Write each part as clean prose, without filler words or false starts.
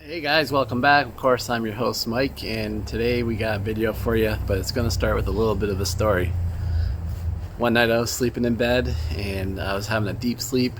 Hey guys, welcome back. Of course, I'm your host Mike, and today we got a video for you, but it's going to start with a little bit of a story. One night I was sleeping in bed and I was having a deep sleep,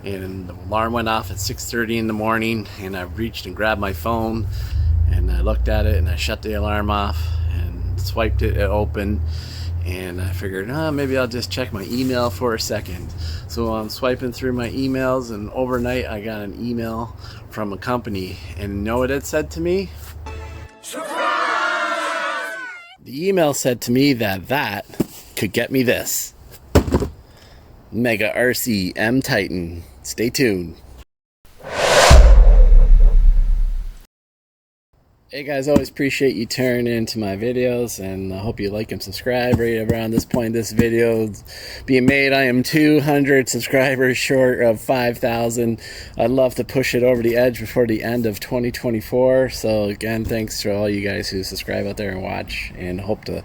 and the alarm went off at 6:30 in the morning, and I reached and grabbed my phone and I looked at it and I shut the alarm off and swiped it open, and I figured, maybe I'll just check my email for a second. So I'm swiping through my emails, and overnight I got an email from a company, and you know what it said to me? Surprise! The email said to me that could get me this. Mega RC M Titan. Stay tuned. Hey guys, always appreciate you tuning into my videos, and I hope you like and subscribe. Right around this point, this video being made, I am 200 subscribers short of 5,000. I'd love to push it over the edge before the end of 2024. So again, thanks to all you guys who subscribe out there and watch, and hope to,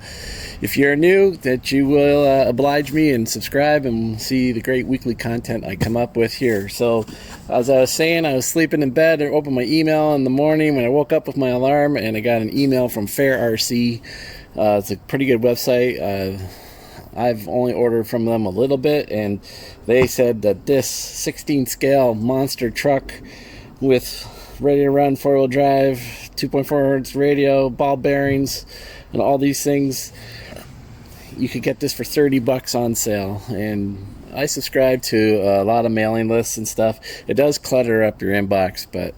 if you're new, that you will oblige me and subscribe and see the great weekly content I come up with here. So as I was saying, I was sleeping in bed and opened my email in the morning when I woke up with my alarm, and I got an email from RC. It's a pretty good website. I've only ordered from them a little bit, and they said that this 16 scale monster truck with ready to run 4-wheel drive, 2.4 hertz radio, ball bearings, and all these things, you could get this for $30 on sale. And I subscribe to a lot of mailing lists and stuff. It does clutter up your inbox, but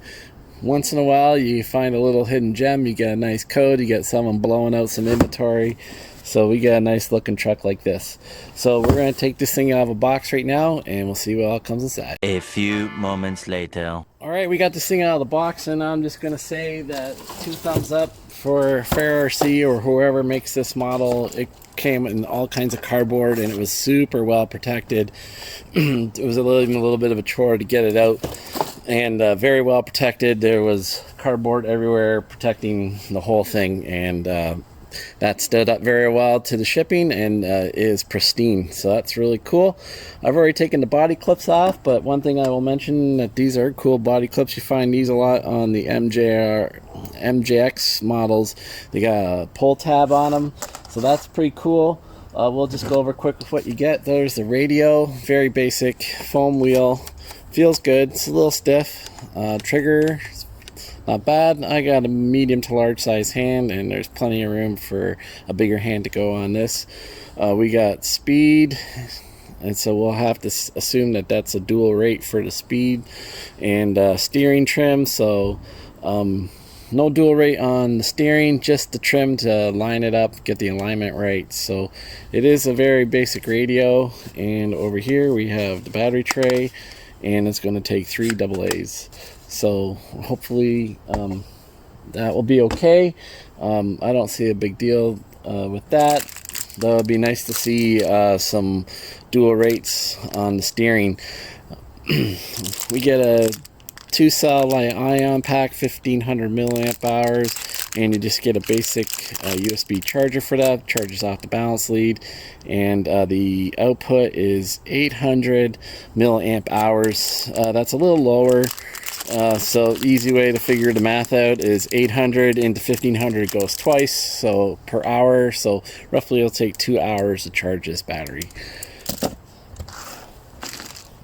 once in a while you find a little hidden gem. You get a nice code, you get someone blowing out some inventory. So we got a nice looking truck like this. So we're going to take this thing out of a box right now, and we'll see what all comes inside. A few moments later. Alright, we got this thing out of the box, and I'm just going to say that 2 thumbs up for RC or whoever makes this model. It came in all kinds of cardboard, and it was super well protected. It was even a little bit of a chore to get it out, and very well protected. There was cardboard everywhere protecting the whole thing, and that stood up very well to the shipping, and is pristine, so that's really cool. I've already taken the body clips off, but one thing I will mention, that these are cool body clips. You find these a lot on the MJX models. They got a pull tab on them, so that's pretty cool. We'll just go over quick with what you get. There's the radio, very basic foam wheel, feels good. It's a little stiff. Trigger, not bad. I got a medium to large size hand, and there's plenty of room for a bigger hand to go on this. We got speed, and so we'll have to assume that that's a dual rate for the speed, and steering trim. So no dual rate on the steering, just the trim to line it up, get the alignment right. So it is a very basic radio. And over here we have the battery tray, and it's going to take 3 AA's. So hopefully that will be okay. I don't see a big deal with that. Though it'd be nice to see some dual rates on the steering. We get a 2-cell ion pack, 1500 milliamp hours, and you just get a basic USB charger for that. Charges off the balance lead, and the output is 800 milliamp hours. That's a little lower. So easy way to figure the math out is 800 into 1500 goes twice, so per hour. So roughly it'll take 2 hours to charge this battery.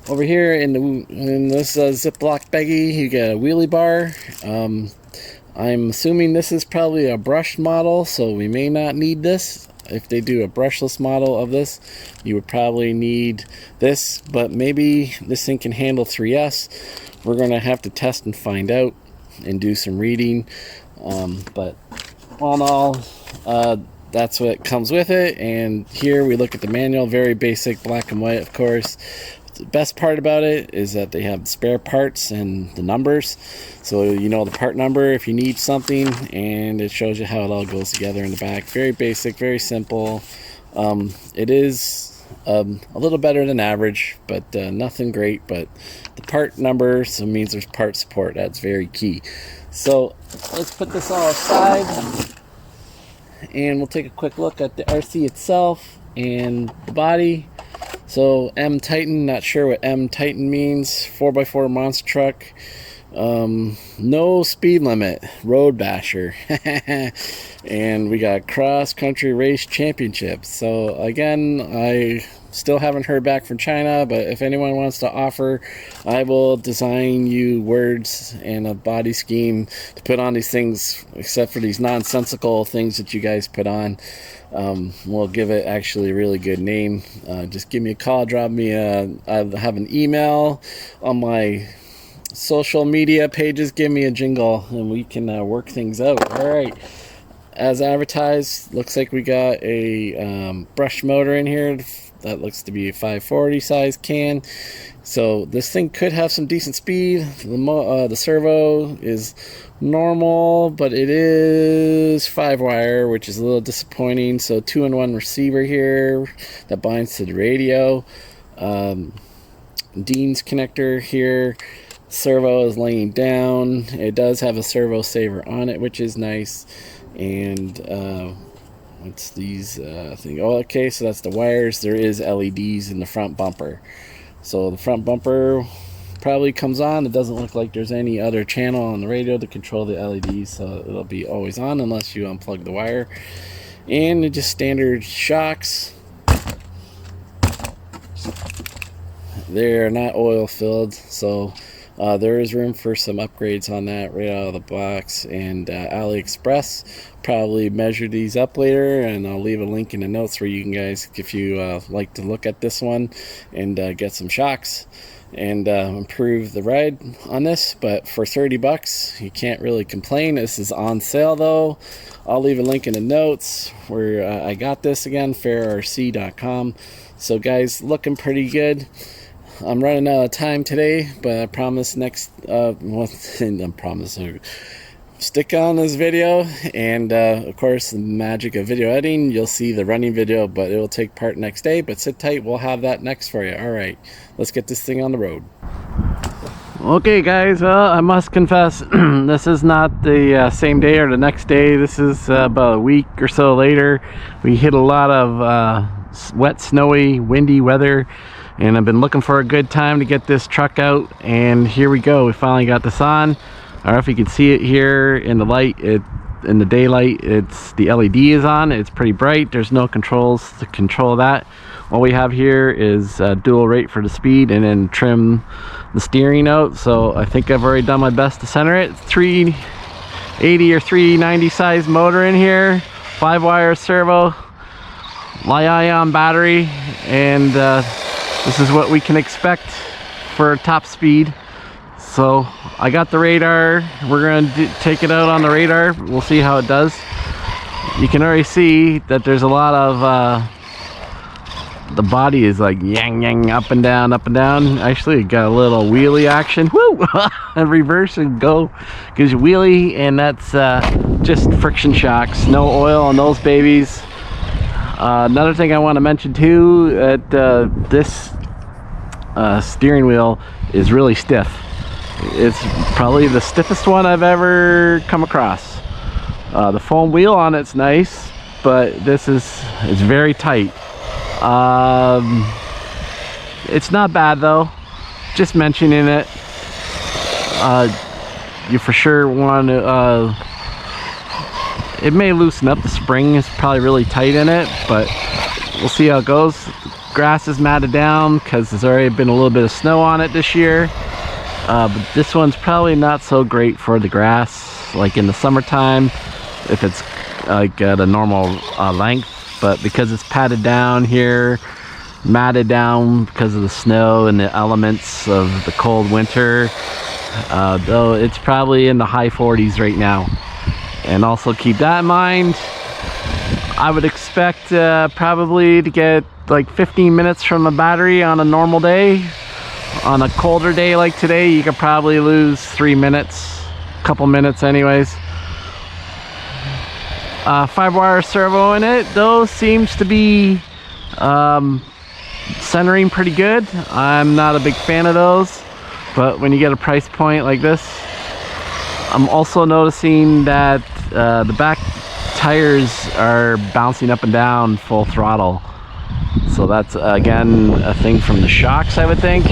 Over here in this Ziploc baggie, you get a wheelie bar. I'm assuming this is probably a brushed model, so we may not need this. If they do a brushless model of this, you would probably need this, but maybe this thing can handle 3S. We're going to have to test and find out and do some reading. But all in all, that's what comes with it. And here we look at the manual, very basic, black and white, of course. The best part about it is that they have spare parts and the numbers, so you know the part number if you need something, and it shows you how it all goes together in the back. Very basic, very simple. It is a little better than average, but nothing great. But the part number, so means there's part support. That's very key. So let's put this all aside, and we'll take a quick look at the RC itself and the body. So M Titan, not sure what M Titan means. 4x4 monster truck. No speed limit, road basher. And we got cross country race championships. So again, I still haven't heard back from China, but if anyone wants to offer, I will design you words and a body scheme to put on these things, except for these nonsensical things that you guys put on. We'll give it actually a really good name. Just give me a call, drop me I have an email on my social media pages, give me a jingle, and we can work things out. All right, as advertised, looks like we got a brush motor in here. That looks to be a 540 size can. So this thing could have some decent speed. The servo is normal, but it is 5-wire, which is a little disappointing. So 2-in-1 receiver here that binds to the radio. Dean's connector here. Servo is laying down. It does have a servo saver on it, which is nice. And what's these things? Oh, okay, so that's the wires. There is LEDs in the front bumper. So the front bumper probably comes on. It doesn't look like there's any other channel on the radio to control the LEDs, so it'll be always on unless you unplug the wire. And just standard shocks. They're not oil filled, so there is room for some upgrades on that right out of the box. And AliExpress, probably measure these up later, and I'll leave a link in the notes where you can guys, if you like to look at this one and get some shocks and improve the ride on this. But for 30 bucks, you can't really complain. This is on sale though. I'll leave a link in the notes where I got this again, fairrc.com. So guys, looking pretty good. I'm running out of time today, but I promise next I promise stick on this video. And of course, the magic of video editing, you'll see the running video, but it will take part next day. But sit tight, we'll have that next for you. All right, let's get this thing on the road. Okay guys, I must confess, this is not the same day or the next day. This is about a week or so later. We hit a lot of wet, snowy, windy weather, and I've been looking for a good time to get this truck out, and here we go. We finally got this on. I don't know if you can see it here in the light. In the daylight, the LED is on. It's pretty bright. There's no controls to control that. All we have here is dual rate for the speed, and then trim the steering out. So I think I've already done my best to center it. 380 or 390 size motor in here, 5-wire servo, Li-ion battery, and this is what we can expect for top speed. So I got the radar. We're gonna take it out on the radar. We'll see how it does. You can already see that there's a lot of the body is like yang yang, up and down, up and down. Actually, it got a little wheelie action. Woo! And reverse and go, gives you wheelie, and that's just friction shocks. No oil on those babies. Another thing I want to mention too, that this steering wheel is really stiff. It's probably the stiffest one I've ever come across. The foam wheel on it's nice, but this is very tight. It's not bad though, just mentioning it. You for sure want to it may loosen up. The spring is probably really tight in it, but we'll see how it goes. Grass is matted down because there's already been a little bit of snow on it this year. But this one's probably not so great for the grass, like in the summertime, if it's like at a normal length. But because it's padded down here, matted down because of the snow and the elements of the cold winter, though it's probably in the high 40s right now. And also keep that in mind. I would expect probably to get like 15 minutes from the battery on a normal day. On a colder day like today, you could probably lose 3 minutes, a couple minutes anyways. 5-wire servo in it though seems to be centering pretty good. I'm not a big fan of those, but when you get a price point like this, I'm also noticing that the back tires are bouncing up and down full throttle. So that's again a thing from the shocks, I would think.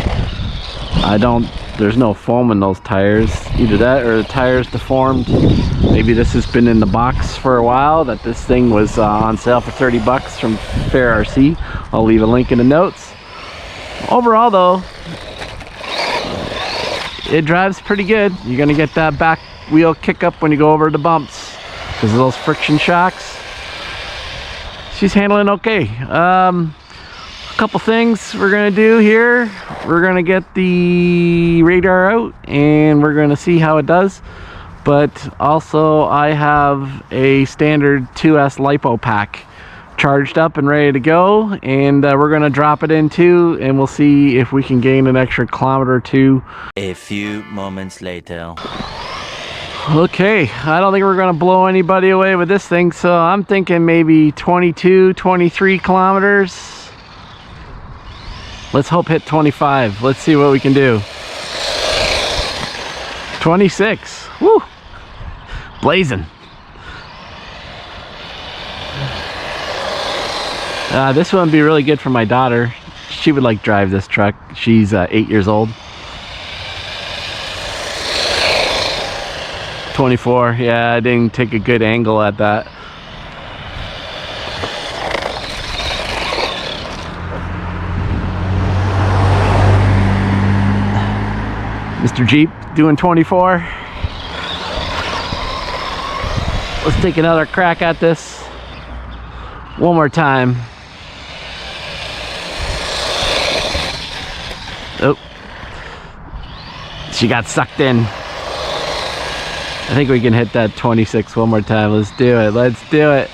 I don't there's no foam in those tires. Either that or the tires deformed. Maybe this has been in the box for a while, that this thing was on sale for 30 bucks from Fair RC. I'll leave a link in the notes. Overall though, it drives pretty good. You're gonna get that back wheel kick up when you go over the bumps because of those friction shocks. She's handling okay. A couple things we're gonna do here. We're gonna get the radar out and we're gonna see how it does. But also I have a standard 2S LiPo pack charged up and ready to go, and we're gonna drop it in too, and we'll see if we can gain an extra kilometer or two. A few moments later. Okay, I don't think we're gonna blow anybody away with this thing, so I'm thinking maybe 22, 23 kilometers. Let's hope hit 25. Let's see what we can do. 26. Woo! Blazing. This one would be really good for my daughter. She would like drive this truck. She's 8 years old. 24. Yeah, I didn't take a good angle at that. Mr. Jeep doing 24. Let's take another crack at this. One more time. Oh. She got sucked in. I think we can hit that 26 one more time. Let's do it. Let's do it.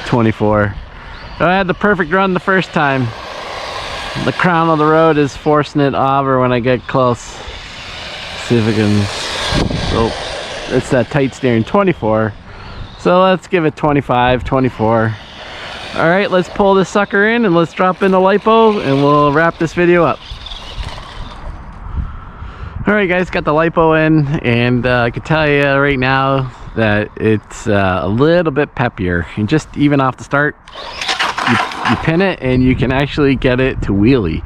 24. I had the perfect run the first time. The crown of the road is forcing it over when I get close. See if I can. Oh, it's that tight steering. 24. So let's give it 25, 24. All right, let's pull this sucker in and let's drop in the LiPo and we'll wrap this video up. All right, guys, got the LiPo in, and I can tell you right now that it's a little bit peppier. And just even off the start, you pin it and you can actually get it to wheelie.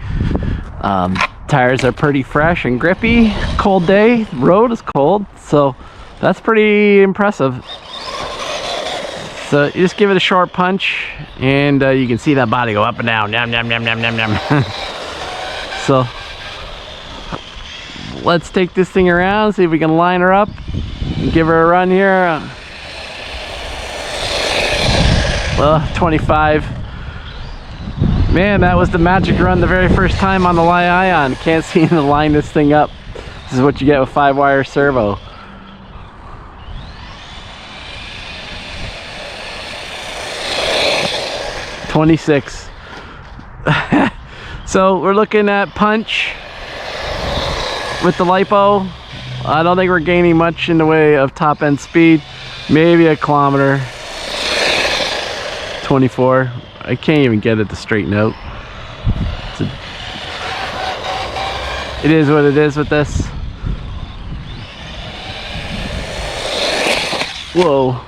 Tires are pretty fresh and grippy. Cold day, the road is cold, so that's pretty impressive. So you just give it a short punch and you can see that body go up and down. Yum, yum, yum, yum, yum, yum. So let's take this thing around, see if we can line her up and give her a run here. 25. Man, that was the magic run the very first time on the Ion. Can't seem to line this thing up. This is what you get with 5-wire servo. $26. So we're looking at punch with the LiPo. I don't think we're gaining much in the way of top end speed. Maybe a kilometer. 24. I can't even get it to straighten out. It is what it is with this. Whoa.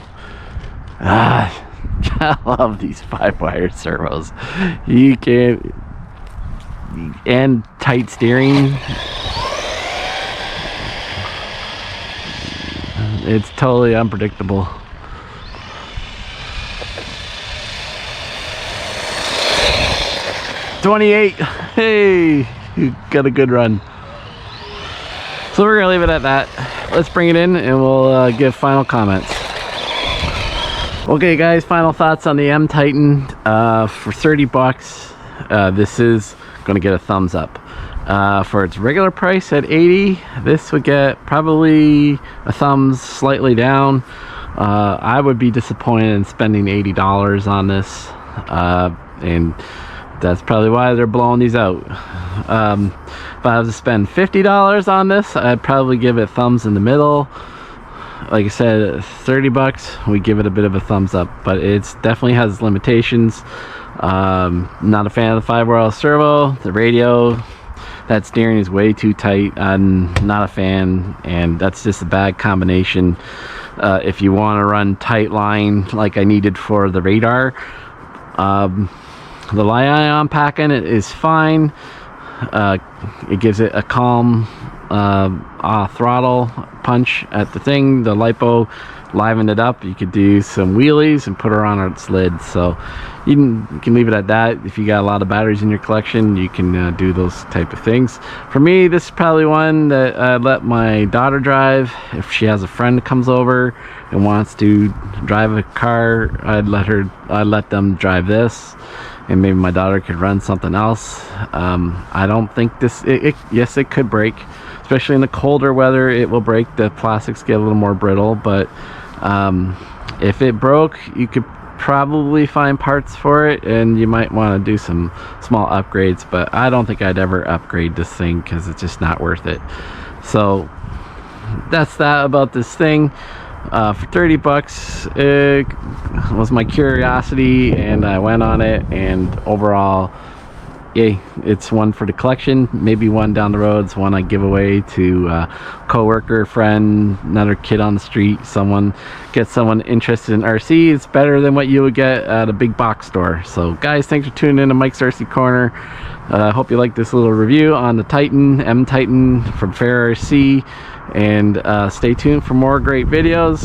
I love these 5-wire servos. You can, and tight steering. It's totally unpredictable. $28. Hey, you got a good run. So we're gonna leave it at that. Let's bring it in and we'll give final comments. Okay guys, final thoughts on the M Titan. For 30 bucks, this is gonna get a thumbs up. For its regular price at 80, this would get probably a thumbs slightly down. I would be disappointed in spending $80 on this, and that's probably why they're blowing these out. If I was to spend $50 on this, I'd probably give it thumbs in the middle. Like I said, 30 bucks, we give it a bit of a thumbs up, but it definitely has limitations. Not a fan of the 5-wire servo, the radio, that steering is way too tight. I'm not a fan, and that's just a bad combination. If you want to run tight line like I needed for the radar, the Ion pack in it is fine. It gives it a calm throttle punch at the thing. The lipo livened it up. You could do some wheelies and put her on its lid, so you can leave it at that. If you got a lot of batteries in your collection, you can do those type of things. For me, this is probably one that I'd let my daughter drive. If she has a friend that comes over and wants to drive a car, I'd let them drive this, and maybe my daughter could run something else. I don't think this, yes, it could break, especially in the colder weather. It will break. The plastics get a little more brittle, but if it broke, you could probably find parts for it, and you might want to do some small upgrades, but I don't think I'd ever upgrade this thing because it's just not worth it. So that's that about this thing. For 30 bucks, it was my curiosity, and I went on it, and overall, yay, it's one for the collection. Maybe one down the road. It's one I give away to a co-worker, friend, another kid on the street. Get someone interested in RC. It's better than what you would get at a big box store. So guys, thanks for tuning in to Mike's RC Corner. I hope you like this little review on the Titan, M Titan from Fair RC, and stay tuned for more great videos.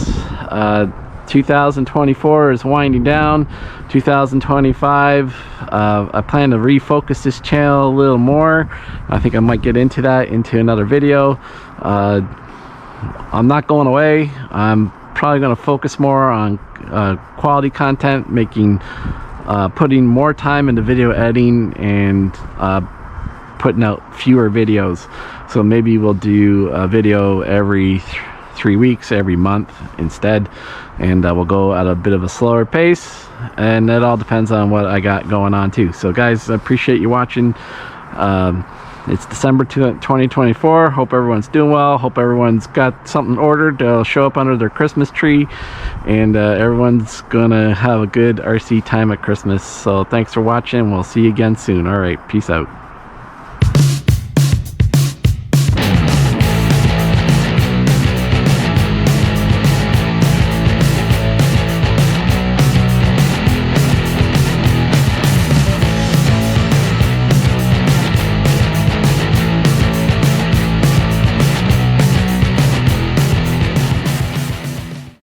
2024 is winding down. 2025, I plan to refocus this channel a little more. I think I might get into another video. I'm not going away. I'm probably going to focus more on quality content, putting more time into video editing, and putting out fewer videos. So maybe we'll do a video every 3 weeks, every month instead, and we'll go at a bit of a slower pace, and it all depends on what I got going on too. So guys, I appreciate you watching. It's December 2024. Hope everyone's doing well. Hope everyone's got something ordered to show up under their Christmas tree, and everyone's gonna have a good RC time at Christmas. So thanks for watching. We'll see you again soon. All right, peace out.